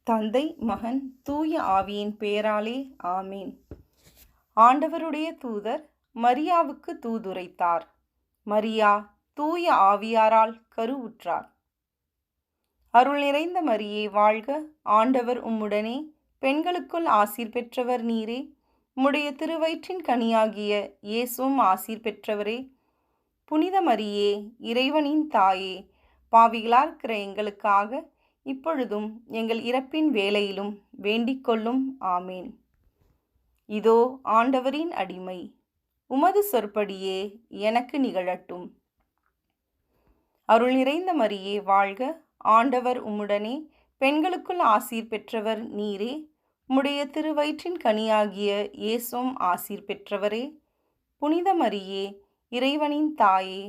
தந்தை, மகன், தூய ஆவியின் பெயராலே ஆமீன். ஆண்டவருடைய தூதர் மரியாவுக்கு தூதுரைத்தார். மரியா தூய ஆவியாரால் கருவுற்றார். அருள் நிறைந்த மரியே வாழ்க, ஆண்டவர் உம்முடனே, பெண்களுக்குள் ஆசீர் பெற்றவர் நீரே. உம்முடைய திருவயிற்றின் கனியாகிய இயேசுவும் ஆசீர் பெற்றவரே. புனித மரியே, இறைவனின் தாயே, பாவிகளாயிருக்கிற எங்களுக்காக இப்பொழுதும் எங்கள் இறப்பின் வேளையிலும் வேண்டிக் கொள்ளும். ஆமேன். இதோ ஆண்டவரின் அடிமை, உமது சொற்படியே எனக்கு நிகழட்டும். அருள் நிறைந்த மரியே வாழ்க, ஆண்டவர் உம்முடனே, பெண்களுக்குள் ஆசீர் பெற்றவர் நீரே. உம்முடைய திருவயிற்றின் கனியாகிய இயேசுவும் ஆசீர் பெற்றவரே. புனித மரியே, இறைவனின் தாயே,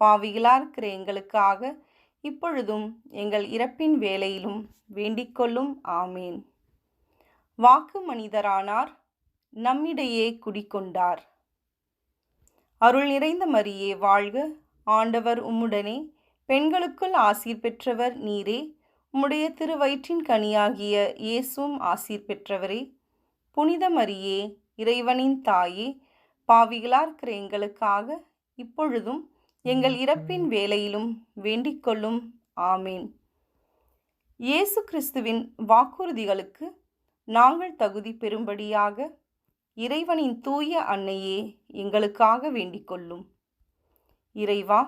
பாவிகளாயிருக்கிற எங்களுக்காக இப்பொழுதும் எங்கள் இறப்பின் வேளையிலும் வேண்டிக் கொள்ளும். ஆமேன். வாக்கு மனிதரானார், நம்மிடையே குடிகொண்டார். அருள் நிறைந்த மரியே வாழ்க, ஆண்டவர் உம்முடனே, பெண்களுக்குள் ஆசீர் பெற்றவர் நீரே. உம்முடைய திருவயிற்றின் கனியாகிய இயேசுவும் ஆசீர் பெற்றவரே. புனித மரியே, இறைவனின் தாயே, பாவிகளாயிருக்கிற எங்களுக்காக இப்பொழுதும் எங்கள் இறப்பின் வேளையிலும் வேண்டிக் கொள்ளும். ஆமேன். இயேசு கிறிஸ்துவின் வாக்குறுதிகளுக்கு நாங்கள் தகுதி பெறும்படியாக இறைவனின் தூய அன்னையே எங்களுக்காக வேண்டிக் கொள்ளும். இறைவா,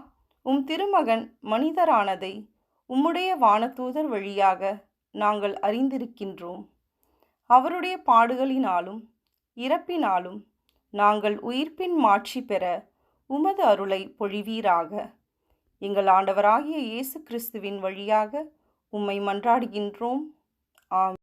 உம் திருமகன் மனிதரானதை உம்முடைய வானதூதர் வழியாக நாங்கள் அறிந்திருக்கின்றோம். அவருடைய பாடுகளினாலும் இறப்பினாலும் நாங்கள் உயிர்ப்பின் மாட்சி பெற உமது அருளை பொழிவீராக. எங்கள் ஆண்டவராகிய இயேசு கிறிஸ்துவின் வழியாக உம்மை மன்றாடுகின்றோம். ஆமென்.